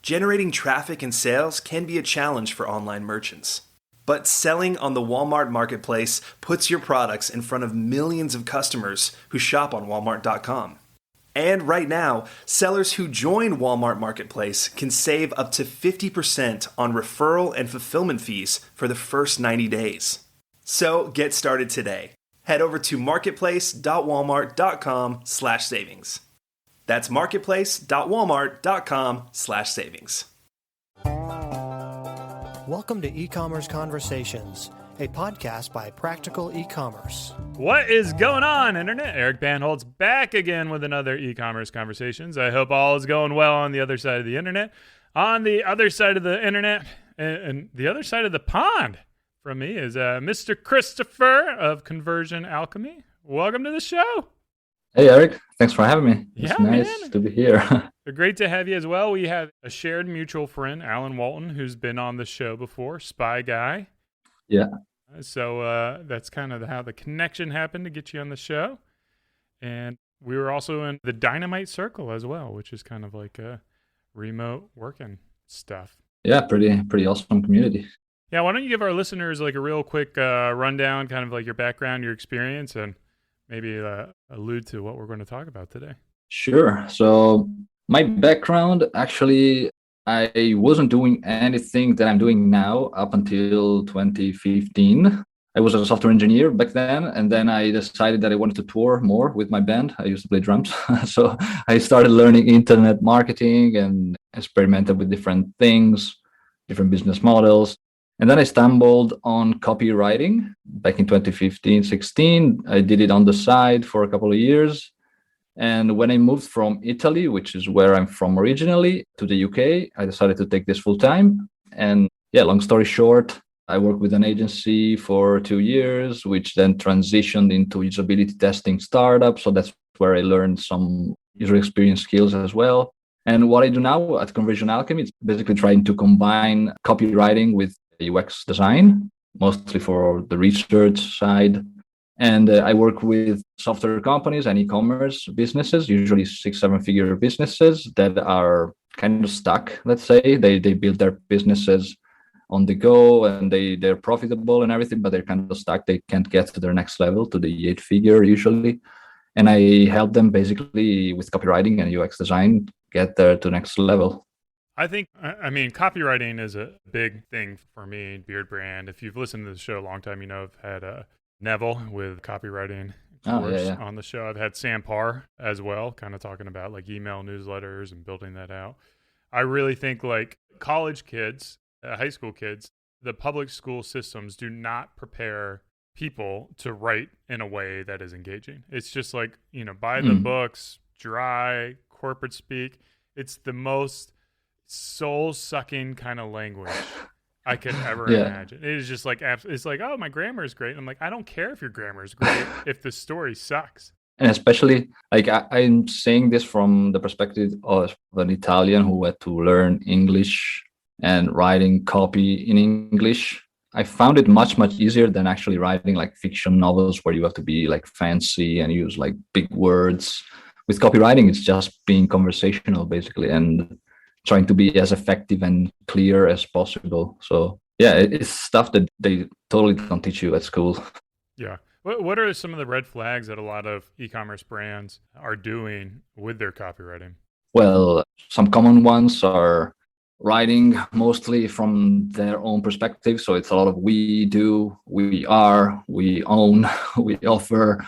Generating traffic and sales can be a challenge for online merchants. But selling on the Walmart Marketplace puts your products in front of millions of customers who shop on Walmart.com. And right now, sellers who join Walmart Marketplace can save up to 50% on referral and fulfillment fees for the first 90 days. So get started today. Head over to marketplace.walmart.com/savings. That's marketplace.walmart.com/savings. Welcome to E-Commerce Conversations, a podcast by Practical E-Commerce. What is going on, Internet? Eric Bandholtz back again with another E-Commerce Conversations. I hope all is going well on the other side of the Internet. On the other side of the Internet and the other side of the pond from me is Mr. Christopher of Conversion Alchemy. Welcome to the show. Hey, Eric. Thanks for having me. It's Yeah, nice man. to be here. Great to have you as well. We have a shared mutual friend, Alan Walton, who's been on the show before, Spy Guy. Yeah. So that's kind of how the connection happened to get you on the show. And we were also in the Dynamite Circle as well, which is kind of like a remote working stuff. Yeah, pretty awesome community. Yeah, why don't you give our listeners like a real quick rundown, kind of like your background, your experience, and maybe allude to what we're going to talk about today. Sure. So my background, actually, I wasn't doing anything that I'm doing now up until 2015. I was a software engineer back then, and then I decided that I wanted to tour more with my band. I used to play drums. So I started learning internet marketing and experimented with different things, different business models. And then I stumbled on copywriting back in 2015, 16. I did it on the side for a couple of years. And when I moved from Italy, which is where I'm from originally, to the UK, I decided to take this full time. And yeah, long story short, I worked with an agency for 2 years, which then transitioned into usability testing startup. So that's where I learned some user experience skills as well. And what I do now at Conversion Alchemy is basically trying to combine copywriting with UX design, mostly for the research side. And I work with software companies and e-commerce businesses, usually 6-7-figure businesses that are kind of stuck, let's say. They build their businesses on the go and they're profitable and everything, but they're kind of stuck. They can't get to their next level, to the 8-figure usually. And I help them basically with copywriting and UX design get there to the next level. I mean, copywriting is a big thing for me, Beard Brand. If you've listened to the show a long time, you know I've had Neville with copywriting course on the show. I've had Sam Parr as well, kind of talking about like email newsletters and building that out. I really think like college kids, high school kids, the public school systems do not prepare people to write in a way that is engaging. It's just like, buy the books, dry, corporate speak. It's the most soul-sucking kind of language I could ever imagine. It is just like, it's like, oh, my grammar is great. And I'm like, I don't care if your grammar is great if the story sucks. And especially, like, I'm saying this from the perspective of an Italian who had to learn English and writing copy in English. I found it much, much easier than actually writing like fiction novels where you have to be like fancy and use like big words. With copywriting, it's just being conversational, basically, and trying to be as effective and clear as possible. So yeah, it's stuff that they totally don't teach you at school. Yeah. What are some of the red flags that a lot of e-commerce brands are doing with their copywriting? Well, some common ones are writing mostly from their own perspective. So it's a lot of we do, we are, we own, we offer.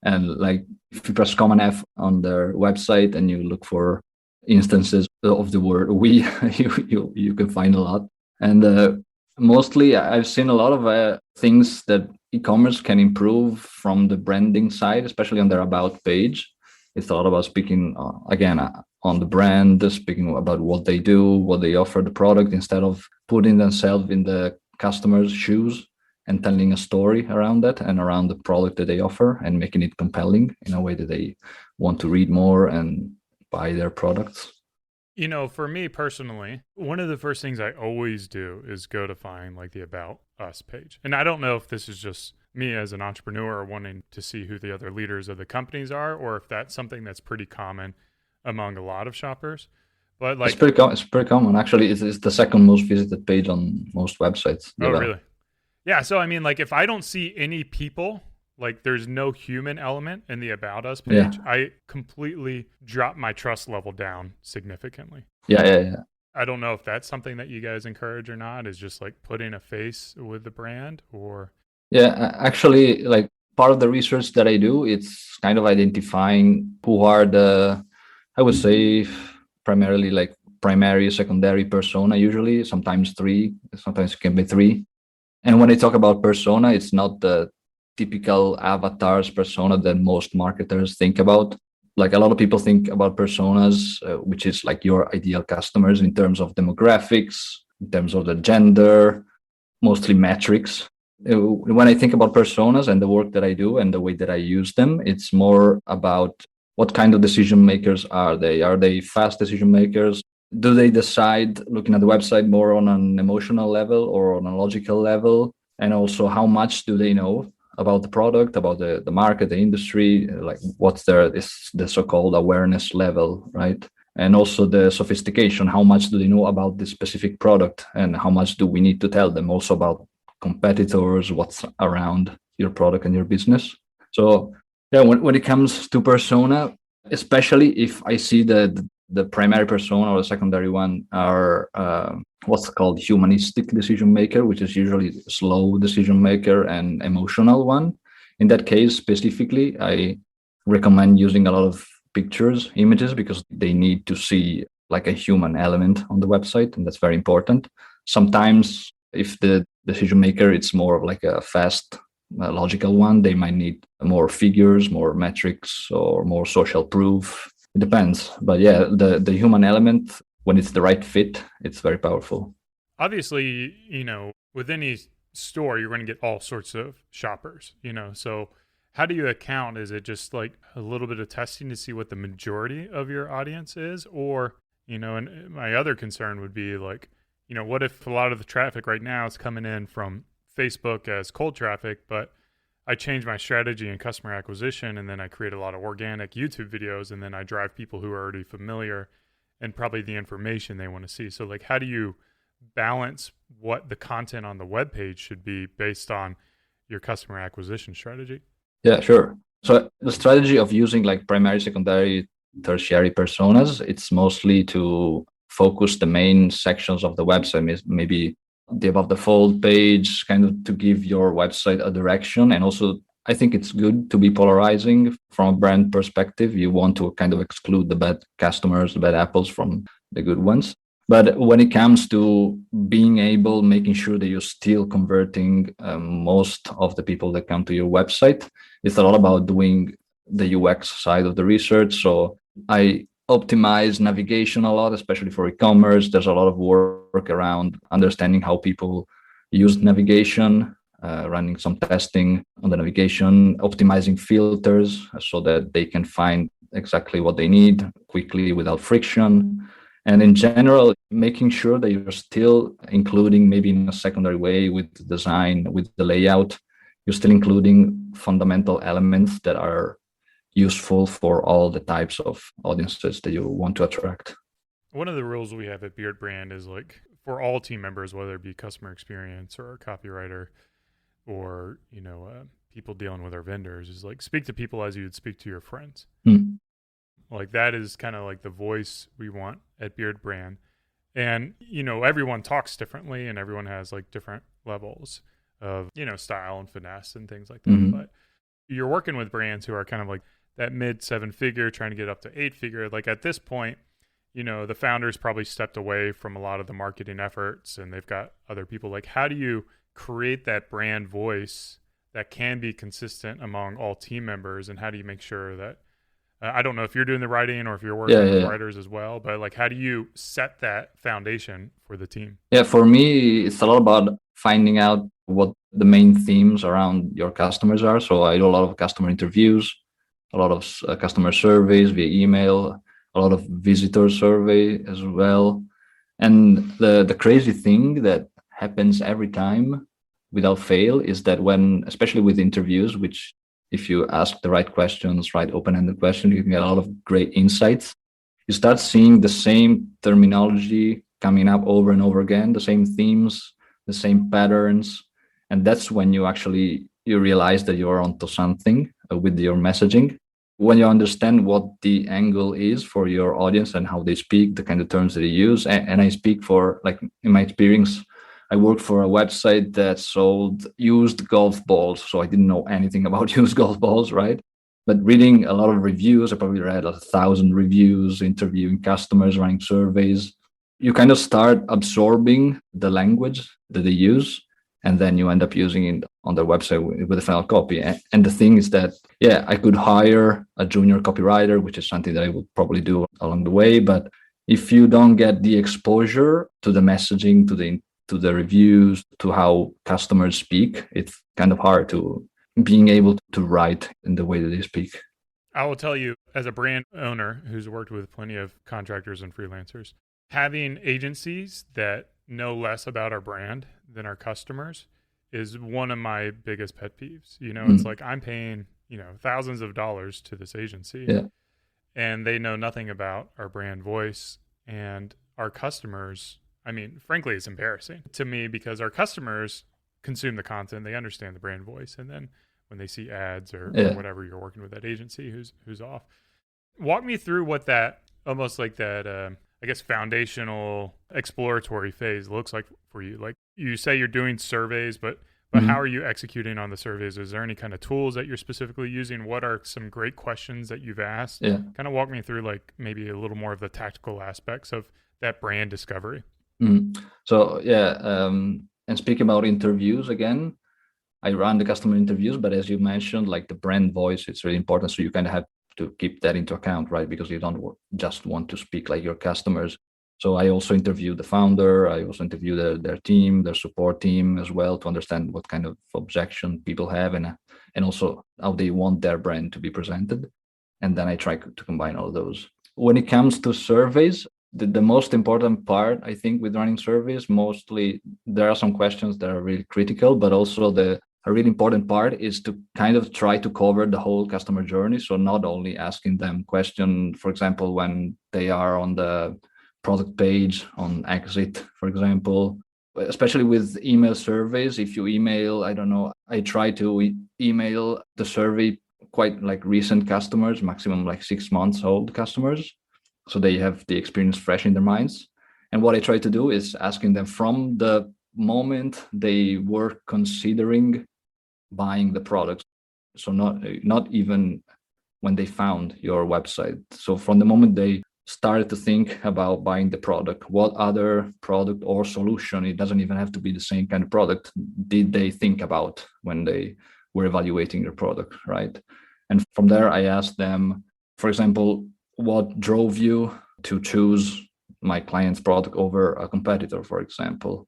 And like if you press Common F on their website and you look for instances of the word we, you can find a lot. And mostly I've seen a lot of things that e-commerce can improve from the branding side, especially on their about page. It's a lot about speaking again on the brand, speaking about what they do, what they offer, the product, instead of putting themselves in the customer's shoes and telling a story around that and around the product that they offer and making it compelling in a way that they want to read more and buy their products. For me personally, one of the first things I always do is go to find like the About Us page. And I don't know if this is just me as an entrepreneur wanting to see who the other leaders of the companies are, or if that's something that's pretty common among a lot of shoppers. But like, it's pretty common. Actually, it's the second most visited page on most websites. Oh, really? Yeah. So, I mean, like, if I don't see any people, like, there's no human element in the About Us page, I completely drop my trust level down significantly. Yeah. I don't know if that's something that you guys encourage or not, is just like putting a face with the brand or. Yeah, actually, like part of the research that I do, it's kind of identifying who are I would say, primarily like primary, secondary persona, usually, sometimes it can be three. And when I talk about persona, it's not the typical avatars persona that most marketers think about. Like a lot of people think about personas, which is like your ideal customers in terms of demographics, in terms of the gender, mostly metrics. When I think about personas and the work that I do and the way that I use them, it's more about what kind of decision makers are they? Are they fast decision makers? Do they decide looking at the website more on an emotional level or on a logical level? And also, how much do they know about the product, about the market, the industry? Like, what's the so-called awareness level, right? And also the sophistication. How much do they know about this specific product, and how much do we need to tell them also about competitors, what's around your product and your business? So yeah, when it comes to persona, especially if I see the primary persona or the secondary one are what's called humanistic decision maker, which is usually slow decision maker and emotional one. In that case, specifically, I recommend using a lot of pictures, images, because they need to see like a human element on the website, and that's very important. Sometimes if the decision maker, it's more of like a fast logical one, they might need more figures, more metrics, or more social proof. It depends. But yeah, the human element, when it's the right fit, it's very powerful. Obviously, with any store, you're going to get all sorts of shoppers, so how do you account? Is it just like a little bit of testing to see what the majority of your audience is? Or, and my other concern would be like, what if a lot of the traffic right now is coming in from Facebook as cold traffic, but I change my strategy in customer acquisition, and then I create a lot of organic YouTube videos, and then I drive people who are already familiar and probably the information they want to see. So like, how do you balance what the content on the web page should be based on your customer acquisition strategy? Yeah, sure. So the strategy of using like primary, secondary, tertiary personas, it's mostly to focus the main sections of the website, maybe the above the fold page, kind of to give your website a direction. And also, I think it's good to be polarizing from a brand perspective. You want to kind of exclude the bad customers, the bad apples from the good ones. But when it comes to making sure that you're still converting most of the people that come to your website, it's a lot about doing the UX side of the research. So I optimize navigation a lot, especially for e-commerce. There's a lot of work around understanding how people use navigation, running some testing on the navigation, optimizing filters so that they can find exactly what they need quickly without friction. And in general, making sure that you're still including, maybe in a secondary way with the design, with the layout, you're still including fundamental elements that are useful for all the types of audiences that you want to attract. One of the rules we have at Beard Brand is like for all team members, whether it be customer experience or a copywriter or, people dealing with our vendors, is like speak to people as you would speak to your friends. Like that is kind of like the voice we want at Beard Brand. And, everyone talks differently and everyone has like different levels of, style and finesse and things like that. Mm-hmm. But you're working with brands who are kind of like that mid 7-figure, trying to get up to 8-figure. Like at this point, the founders probably stepped away from a lot of the marketing efforts and they've got other people. Like, how do you create that brand voice that can be consistent among all team members? And how do you make sure that, I don't know if you're doing the writing or if you're working with writers as well, but like, how do you set that foundation for the team? Yeah, for me, it's a lot about finding out what the main themes around your customers are. So I do a lot of customer interviews, a lot of customer surveys via email, a lot of visitor survey as well. And the crazy thing that happens every time without fail is that especially with interviews, which if you ask the right questions, right open-ended questions, you can get a lot of great insights. you start seeing the same terminology coming up over and over again, the same themes, the same patterns. And that's when you realize that you're onto something with your messaging. When you understand what the angle is for your audience and how they speak, the kind of terms that they use. And I speak for, like, in my experience, I worked for a website that sold used golf balls. So I didn't know anything about used golf balls, right? But reading a lot of reviews, I probably read 1,000 reviews, interviewing customers, running surveys. You kind of start absorbing the language that they use, and then you end up using it on their website with a final copy. And the thing is that, yeah, I could hire a junior copywriter, which is something that I would probably do along the way. But if you don't get the exposure to the messaging, to the reviews, to how customers speak, it's kind of hard to being able to write in the way that they speak. I will tell you, as a brand owner who's worked with plenty of contractors and freelancers, having agencies that know less about our brand than our customers is one of my biggest pet peeves. It's like I'm paying, thousands of dollars to this agency, and they know nothing about our brand voice and our customers. I mean, frankly, it's embarrassing to me because our customers consume the content, they understand the brand voice, and then when they see ads or whatever, you're working with that agency who's off. Walk me through what that almost like that I guess foundational exploratory phase looks like for you. Like you say you're doing surveys, but how are you executing on the surveys? Is there any kind of tools that you're specifically using? What are some great questions that you've asked? Kind of walk me through like maybe a little more of the tactical aspects of that brand discovery. So and speaking about interviews again, I run the customer interviews, but as you mentioned, like the brand voice, it's really important. So you kind of have to keep that into account, right? Because you don't just want to speak like your customers. So I also interview the founder. I also interview their team, their support team as well, to understand what kind of objection people have and also how they want their brand to be presented. And then I try to combine all of those. When it comes to surveys, the most important part, I think, with running surveys, mostly there are some questions that are really critical, but also a really important part is to kind of try to cover the whole customer journey. So not only asking them question, for example, when they are on the product page on exit, for example, especially with email surveys. If you email, I don't know, I try to email the survey quite like recent customers, maximum like 6 months old customers, so they have the experience fresh in their minds. And what I try to do is asking them from the moment they were considering buying the product. So not even when they found your website. So from the moment they started to think about buying the product, what other product or solution, it doesn't even have to be the same kind of product, did they think about when they were evaluating your product, right? And from there, I asked them, for example, what drove you to choose my client's product over a competitor, for example.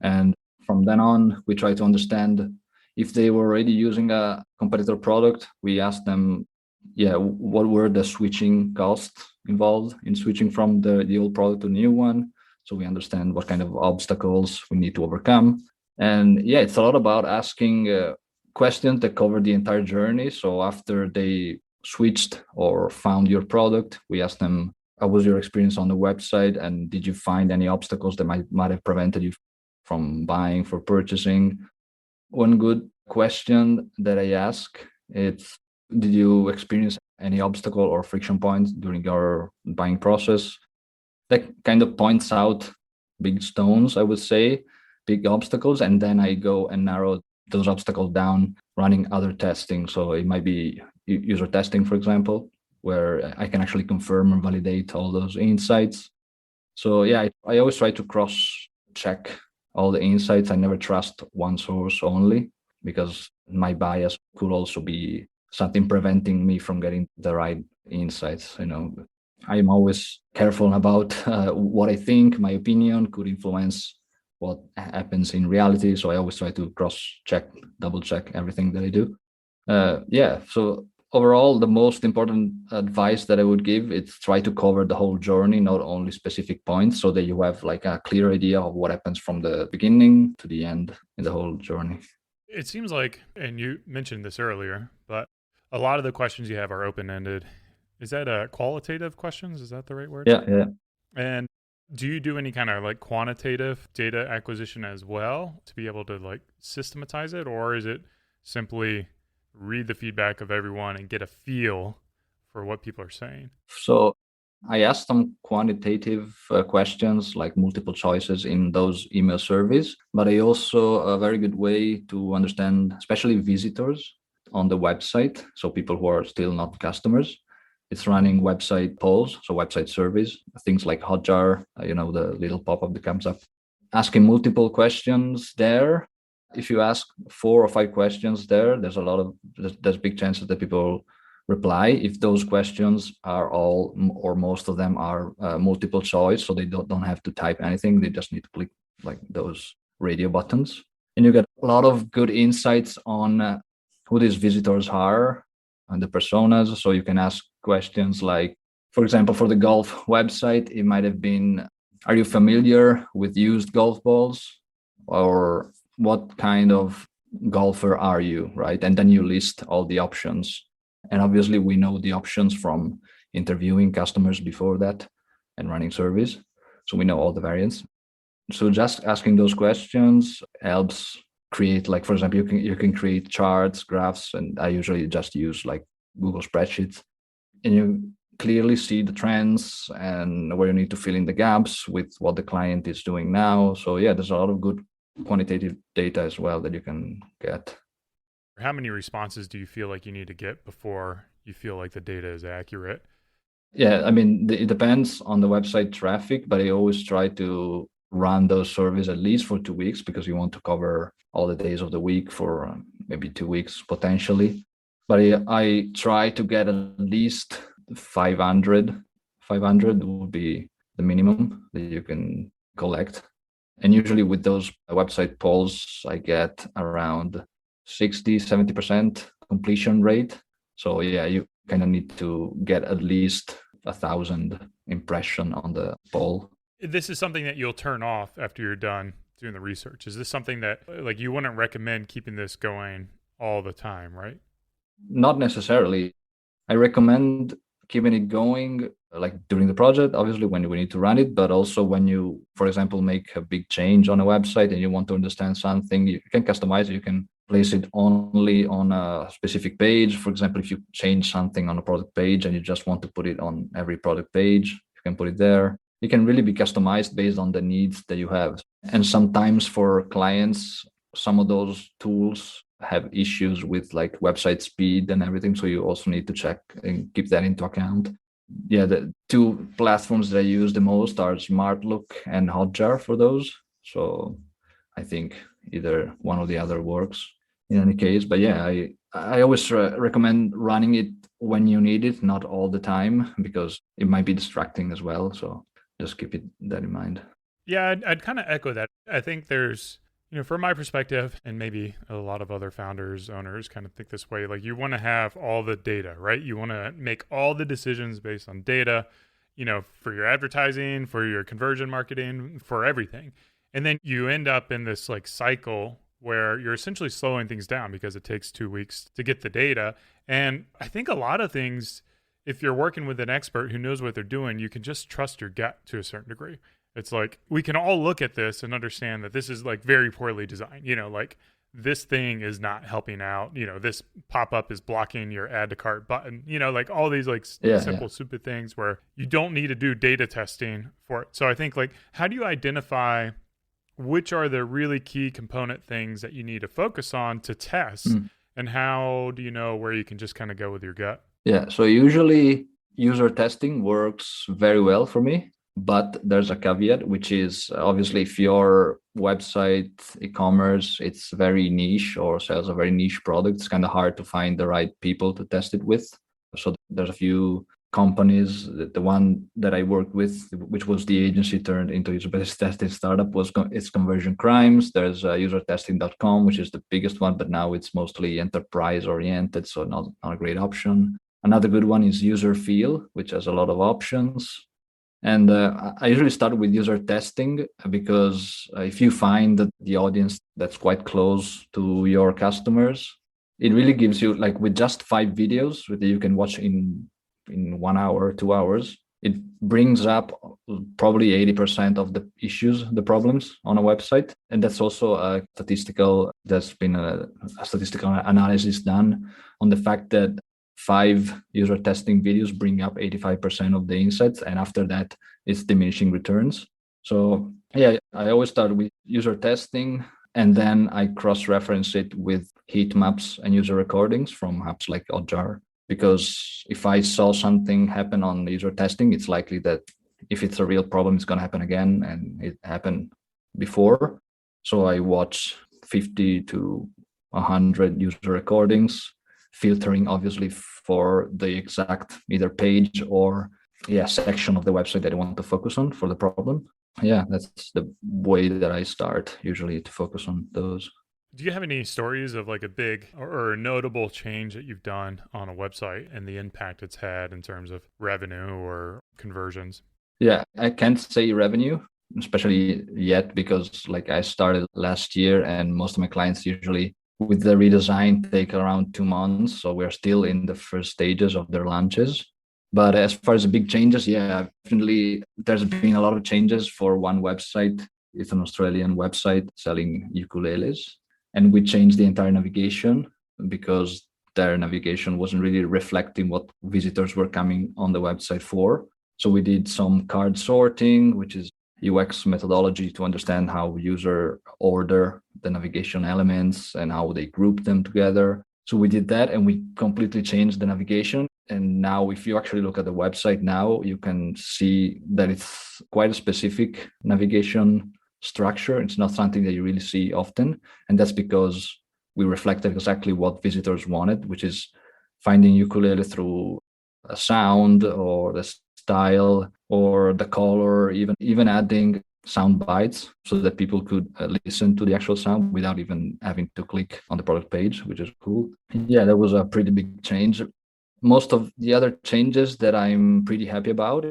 And from then on, we try to understand if they were already using a competitor product. We asked them, what were the switching costs involved in switching from the old product to the new one, so we understand what kind of obstacles we need to overcome. And it's a lot about asking questions that cover the entire journey. So after they switched or found your product, we asked them, how was your experience on the website, and did you find any obstacles that might have prevented you from buying, for purchasing? One good question that I ask is, did you experience any obstacle or friction points during your buying process? That kind of points out big stones, I would say, big obstacles. And then I go and narrow those obstacles down running other testing. So it might be user testing, for example, where I can actually confirm and validate all those insights. So I always try to cross-check all the insights. I never trust one source only, because my bias could also be something preventing me from getting the right insights. I'm always careful about what I think. My opinion could influence what happens in reality. So I always try to cross-check, double-check everything that I do. So overall, the most important advice that I would give is try to cover the whole journey, not only specific points, so that you have like a clear idea of what happens from the beginning to the end in the whole journey. It seems like, and you mentioned this earlier, but a lot of the questions you have are open-ended. Is that qualitative questions? Is that the right word? Yeah. And do you do any kind of like quantitative data acquisition as well to be able to like systematize it? Or is it simply read the feedback of everyone and get a feel for what people are saying? So I asked some quantitative questions like multiple choices in those email surveys, but I also a very good way to understand, especially visitors on the website. So people who are still not customers. It's running website polls, so website surveys, things like Hotjar, the little pop-up that comes up, asking multiple questions there. If you ask 4 or 5 questions there, there's big chances that people reply. If those questions are all or most of them are multiple choice, so they don't have to type anything, they just need to click like those radio buttons, and you get a lot of good insights on who these visitors are and the personas. So you can ask questions like, for example, for the golf website, it might have been, are you familiar with used golf balls? Or what kind of golfer are you, right? And then you list all the options. And obviously we know the options from interviewing customers before that and running surveys. So we know all the variants. So just asking those questions helps create, like, for example, you can create charts, graphs, and I usually just use like Google spreadsheets, and you clearly see the trends and where you need to fill in the gaps with what the client is doing now. So yeah, there's a lot of good quantitative data as well that you can get. How many responses do you feel like you need to get before you feel like the data is accurate? Yeah, I mean, it depends on the website traffic, but I always try to run those surveys at least for 2 weeks, because you want to cover all the days of the week for maybe 2 weeks potentially. But I try to get at least 500. 500 would be the minimum that you can collect. And usually with those website polls, I get around 60-70% completion rate. So yeah, you kind of need to get at least 1,000 impression on the poll. This is something that you'll turn off after you're done doing the research. Is this something that like you wouldn't recommend keeping this going all the time, right? Not necessarily. I recommend keeping it going like during the project, obviously when we need to run it, but also when you, for example, make a big change on a website and you want to understand something, you can customize it. You can place it only on a specific page. For example, if you change something on a product page and you just want to put it on every product page, you can put it there. It can really be customized based on the needs that you have. And sometimes for clients, some of those tools have issues with like website speed and everything. So you also need to check and keep that into account. Yeah, the 2 platforms that I use the most are SmartLook and Hotjar for those. So I think either one or the other works in any case. But yeah, I always recommend running it when you need it, not all the time, because it might be distracting as well. So just keep that in mind. Yeah, I'd kind of echo that. I think there's, from my perspective, and maybe a lot of other founders, owners kind of think this way, like you want to have all the data, right? You want to make all the decisions based on data, for your advertising, for your conversion marketing, for everything. And then you end up in this like cycle where you're essentially slowing things down because it takes 2 weeks to get the data. And I think a lot of things, if you're working with an expert who knows what they're doing, you can just trust your gut to a certain degree. It's like, we can all look at this and understand that this is like very poorly designed, like this thing is not helping out, this pop-up is blocking your add to cart button, like all these like simple, stupid things where you don't need to do data testing for it. So I think like, how do you identify which are the really key component things that you need to focus on to test? And how do you know where you can just kind of go with your gut? Yeah, so usually user testing works very well for me. But there's a caveat, which is obviously if your website, e-commerce, it's very niche or sells a very niche product, it's kind of hard to find the right people to test it with. So there's a few companies. The one that I worked with, which was the agency turned into user-based testing startup, it's Conversion Crimes. There's usertesting.com, which is the biggest one, but now it's mostly enterprise oriented, so not a great option. Another good one is Userfeel, which has a lot of options. And I usually start with user testing because if you find that the audience that's quite close to your customers, it really gives you, like with just 5 videos that you can watch in in 1 hour, 2 hours, it brings up probably 80% of the issues, the problems on a website. And that's also there's been a statistical analysis done on the fact that 5 user testing videos bring up 85% of the insights. And after that, it's diminishing returns. So yeah, I always start with user testing, and then I cross-reference it with heat maps and user recordings from apps like Hotjar. Because if I saw something happen on user testing, it's likely that if it's a real problem, it's going to happen again, and it happened before. So I watch 50 to 100 user recordings, filtering obviously for the exact either page or section of the website that I want to focus on for the problem. Yeah, that's the way that I start usually to focus on those. Do you have any stories of like a big or a notable change that you've done on a website and the impact it's had in terms of revenue or conversions? Yeah, I can't say revenue, especially yet, because like I started last year and most of my clients usually with the redesign take around 2 months. So we're still in the first stages of their launches. But as far as the big changes, yeah, definitely there's been a lot of changes for one website. It's an Australian website selling ukuleles. And we changed the entire navigation because their navigation wasn't really reflecting what visitors were coming on the website for. So we did some card sorting, which is UX methodology to understand how user order the navigation elements and how they group them together. So we did that and we completely changed the navigation. And now if you actually look at the website now, you can see that it's quite a specific navigation structure. It's not something that you really see often. And that's because we reflected exactly what visitors wanted, which is finding ukulele through a sound or the style or the color, even adding sound bites so that people could listen to the actual sound without even having to click on the product page, which is cool. Yeah, that was a pretty big change. Most of the other changes that I'm pretty happy about,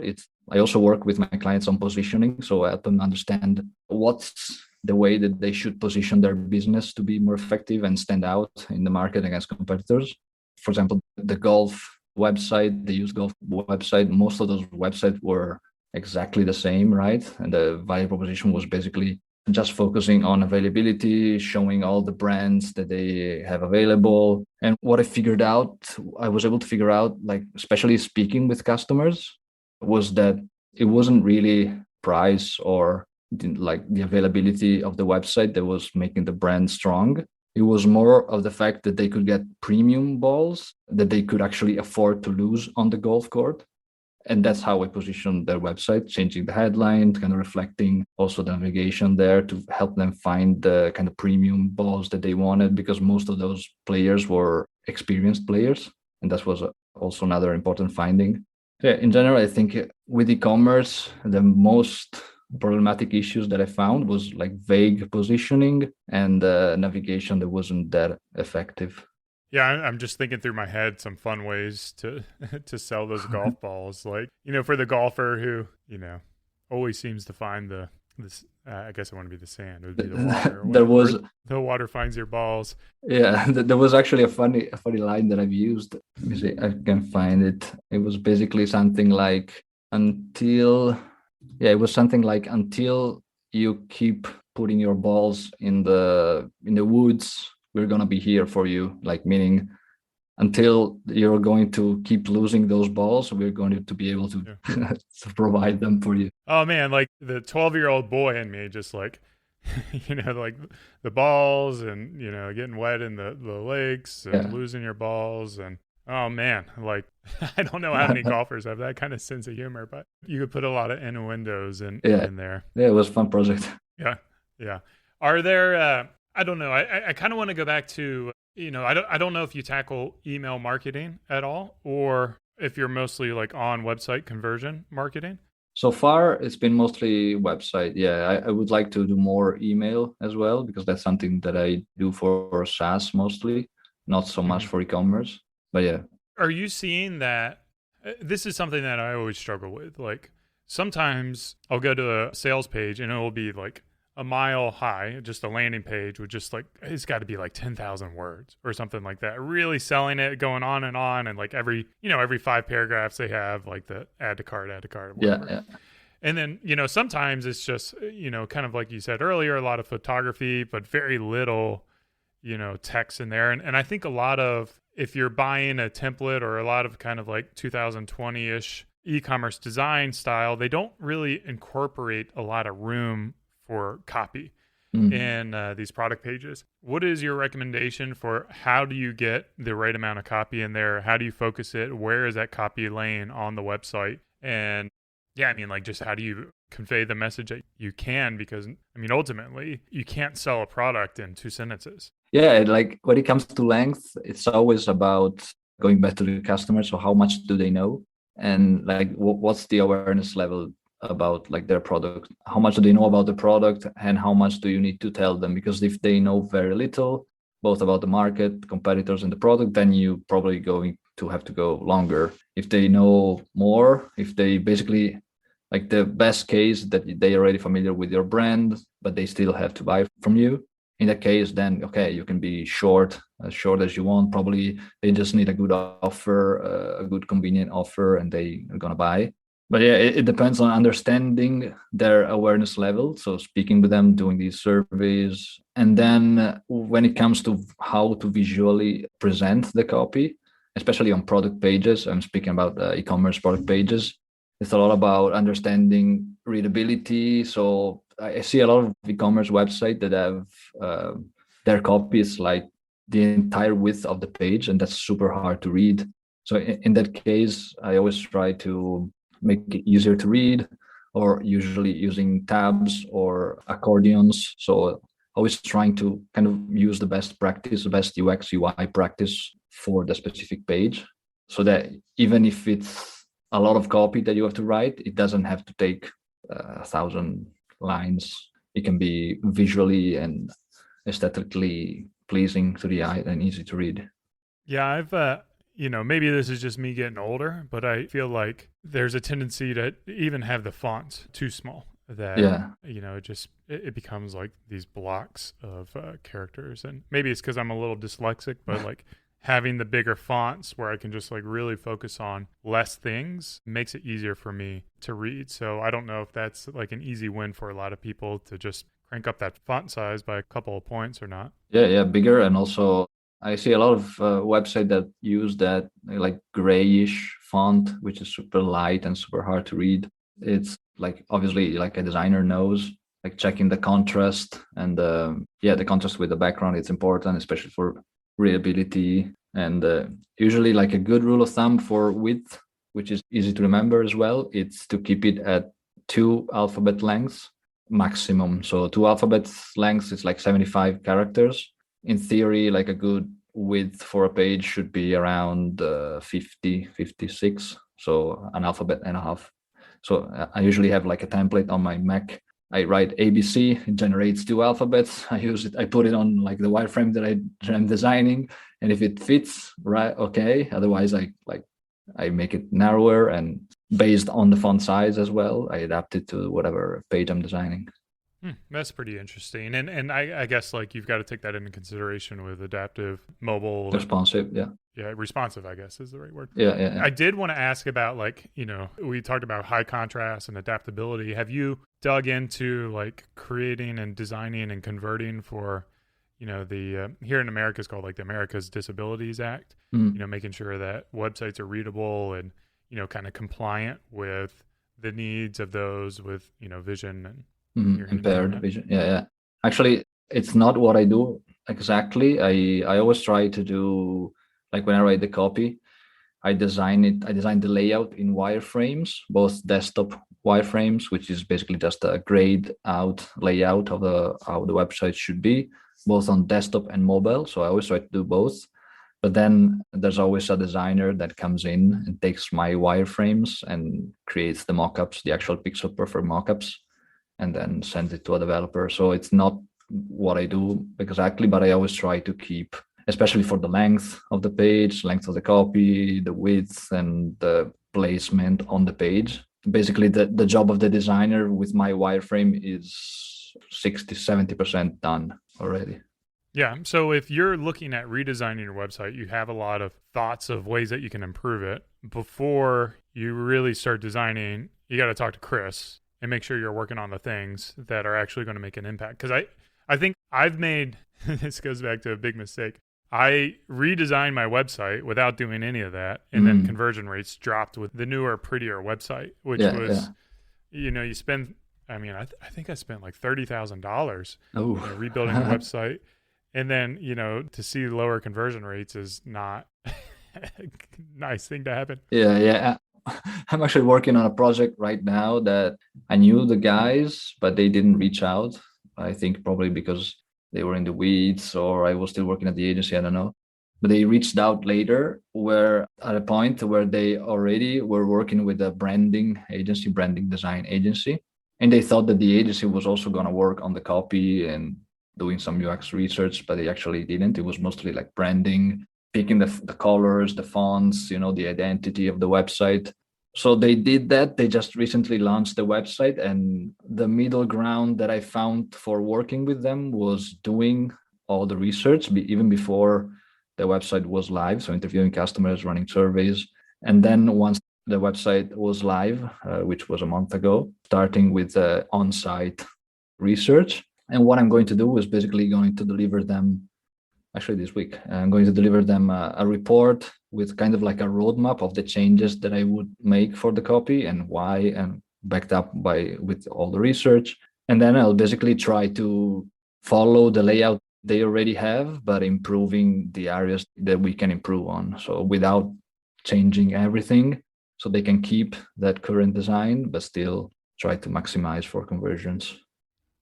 I also work with my clients on positioning. So I help them understand what's the way that they should position their business to be more effective and stand out in the market against competitors. For example, the golf website, the used golf website, most of those websites were exactly the same, right? And the value proposition was basically just focusing on availability, showing all the brands that they have available. And what I was able to figure out, like especially speaking with customers, was that it wasn't really price or like the availability of the website that was making the brand strong. It was more of the fact that they could get premium balls that they could actually afford to lose on the golf court. And that's how I positioned their website, changing the headline, kind of reflecting also the navigation there to help them find the kind of premium balls that they wanted, because most of those players were experienced players. And that was also another important finding. Yeah, in general, I think with e-commerce, the most problematic issues that I found was like vague positioning and navigation that wasn't that effective. Yeah, I'm just thinking through my head some fun ways to to sell those golf balls. Like, for the golfer who, always seems to find this. I guess it want to be the sand. It would be the water. The water finds your balls. Yeah, there was actually a funny line that I've used. Let me see, I can find it. It was basically something like until you keep putting your balls in the woods, we're going to be here for you. Like, meaning until you're going to keep losing those balls, we're going to be able to, to provide them for you. Oh man, like the 12-year-old boy in me just like, like the balls and, getting wet in the lakes and losing your balls. And oh man, like I don't know how many golfers have that kind of sense of humor, but you could put a lot of innuendos in there. Yeah, it was a fun project. Yeah. Are there, I don't know. I kind of want to go back to, I don't know if you tackle email marketing at all, or if you're mostly like on website conversion marketing. So far, it's been mostly website. Yeah, I would like to do more email as well, because that's something that I do for SaaS mostly, not so much for e-commerce. But yeah. Are you seeing that? This is something that I always struggle with. Like sometimes I'll go to a sales page and it will be like a mile high, just a landing page with just like, it's got to be like 10,000 words or something like that. Really selling it, going on, and like every 5 paragraphs they have like the add to cart, whatever. Yeah. And then, sometimes it's just, kind of like you said earlier, a lot of photography, but very little, text in there. And I think a lot of, if you're buying a template or a lot of kind of like 2020-ish e-commerce design style, they don't really incorporate a lot of room for copy in these product pages. What is your recommendation for how do you get the right amount of copy in there? How do you focus it? Where is that copy laying on the website? And just how do you convey the message that you can? Because, ultimately, you can't sell a product in 2 sentences. Yeah, like when it comes to length, it's always about going back to the customer. So how much do they know? And like, what's the awareness level about like their product? How much do they know about the product, and how much do you need to tell them? Because if they know very little, both about the market, competitors, and the product, then you probably going to have to go longer. If they know more, if they basically, like the best case that they are already familiar with your brand, but they still have to buy from you. In that case, then, okay, you can be as short as you want. Probably they just need a good offer, a good convenient offer, and they are going to buy. But yeah, it depends on understanding their awareness level. So speaking with them, doing these surveys. And then when it comes to how to visually present the copy, especially on product pages, I'm speaking about e-commerce product pages, it's a lot about understanding readability. So I see a lot of e-commerce websites that have their copy is like the entire width of the page, and that's super hard to read. So in that case, I always try to make it easier to read, or usually using tabs or accordions. So always trying to kind of use the best practice, the best UX UI practice for the specific page, so that even if it's a lot of copy that you have to write, it doesn't have to take 1,000 lines. It can be visually and aesthetically pleasing to the eye and easy to read. Yeah, I've maybe this is just me getting older, but I feel like there's a tendency to even have the fonts too small. That it becomes like these blocks of characters, and maybe it's because I'm a little dyslexic, but like having the bigger fonts where I can just like really focus on less things makes it easier for me to read. So I don't know if that's like an easy win for a lot of people to just crank up that font size by a couple of points or not. Yeah, bigger. And also I see a lot of websites that use that like grayish font, which is super light and super hard to read. It's like, obviously, like a designer knows, like checking the contrast and the contrast with the background. It's important, especially for readability. And usually, like a good rule of thumb for width, which is easy to remember as well, it's to keep it at 2 alphabet lengths maximum. So 2 alphabet lengths is like 75 characters. In theory, like a good width for a page should be around 50, 56. So an alphabet and a half. So I usually have like a template on my Mac. I write ABC, it generates 2 alphabets. I use it, I put it on like the wireframe that I'm designing. And if it fits, right, okay. Otherwise, I make it narrower, and based on the font size as well, I adapt it to whatever page I'm designing. That's pretty interesting. And I guess like you've got to take that into consideration with adaptive, mobile. Responsive, yeah. Yeah, responsive, I guess is the right word. Yeah. I did want to ask about like, we talked about high contrast and adaptability. Have you dug into like creating and designing and converting for, the here in America it's called like the America's Disabilities Act, making sure that websites are readable and, kind of compliant with the needs of those with, vision and impaired vision. Yeah. Actually, it's not what I do exactly. I always try to do, like when I write the copy, I design the layout in wireframes, both desktop wireframes, which is basically just a grayed out layout of how the website should be, both on desktop and mobile. So I always try to do both. But then there's always a designer that comes in and takes my wireframes and creates the mockups, the actual pixel perfect mockups, and then sends it to a developer. So it's not what I do exactly, but I always try to keep, especially for the length of the page, length of the copy, the width, and the placement on the page. Basically, the job of the designer with my wireframe is was 60-70% done already. Yeah. So if you're looking at redesigning your website, you have a lot of thoughts of ways that you can improve it. Before you really start designing, you got to talk to Chris and make sure you're working on the things that are actually going to make an impact. Because I think I've made, this goes back to a big mistake. I redesigned my website without doing any of that. And then conversion rates dropped with the newer, prettier website, which you spend, I think I spent like $30,000 rebuilding the website. And then, to see lower conversion rates is not a nice thing to happen. Yeah. I'm actually working on a project right now that I knew the guys, but they didn't reach out. I think probably because they were in the weeds or I was still working at the agency. I don't know. But they reached out later where at a point where they already were working with a branding design agency. And they thought that the agency was also going to work on the copy and doing some UX research, but they actually didn't. It was mostly like branding, picking the colors, the fonts, the identity of the website. So they did that. They just recently launched the website, and the middle ground that I found for working with them was doing all the research even before the website was live. So interviewing customers, running surveys. And then once the website was live, which was a month ago, starting with on-site research. And what I'm going to do is basically going to deliver them, actually this week, I'm going to deliver them a report with kind of like a roadmap of the changes that I would make for the copy and why, and backed up with all the research. And then I'll basically try to follow the layout they already have, but improving the areas that we can improve on. So without changing everything, so they can keep that current design, but still try to maximize for conversions.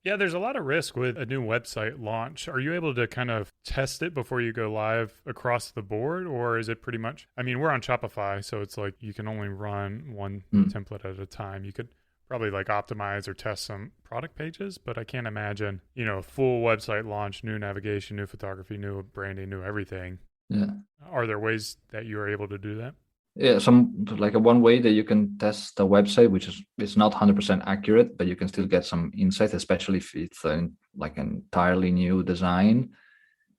Yeah, there's a lot of risk with a new website launch. Are you able to kind of test it before you go live across the board? Or is it pretty much, we're on Shopify, so it's like you can only run one template at a time. You could probably like optimize or test some product pages, but I can't imagine, full website launch, new navigation, new photography, new branding, new everything. Yeah. Are there ways that you are able to do that? Yeah, one way that you can test the website, which is it's not 100% accurate, but you can still get some insight, especially if it's like an entirely new design.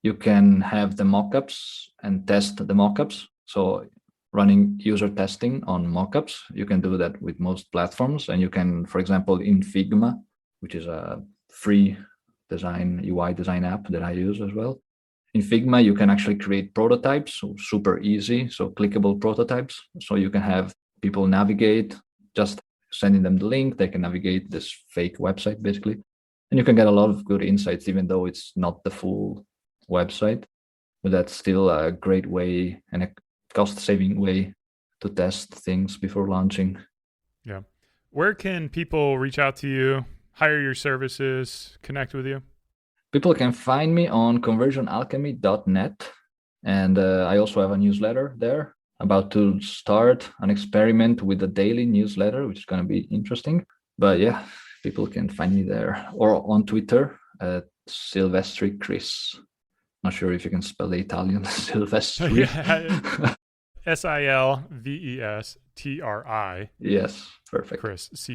You can have the mockups and test the mockups. So running user testing on mockups, you can do that with most platforms. And you can, for example, in Figma, which is a free UI design app that I use as well. In Figma, you can actually create prototypes, so super easy, so clickable prototypes. So you can have people navigate, just sending them the link, they can navigate this fake website basically. And you can get a lot of good insights, even though it's not the full website. But that's still a great way and a cost-saving way to test things before launching. Yeah. Where can people reach out to you, hire your services, connect with you? People can find me on conversionalchemy.net. And I also have a newsletter there, about to start an experiment with a daily newsletter, which is going to be interesting. But yeah, people can find me there or on Twitter at Silvestri Chris. Not sure if you can spell the Italian Silvestri. Silvestri. Yes, perfect. Chris, Chris.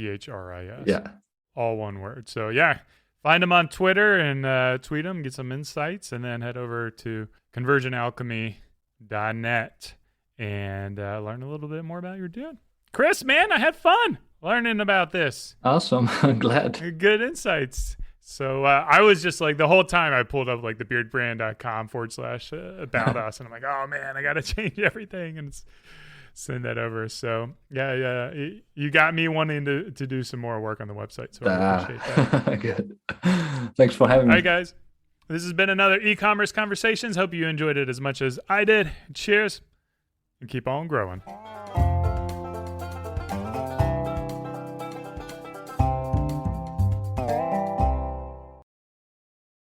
Yeah. All one word. So yeah. Find them on Twitter and tweet them, get some insights, and then head over to conversionalchemy.net and learn a little bit more about your dude. Chris, man, I had fun learning about this. Awesome. I'm glad. Good insights. So I was just like, the whole time I pulled up like the beardbrand.com/about us, and I'm like, oh man, I got to change everything and send that over. So yeah, you got me wanting to do some more work on the website. So I appreciate that. Good. Thanks for having me. All right, guys. This has been another e-commerce conversations. Hope you enjoyed it as much as I did. Cheers and keep on growing.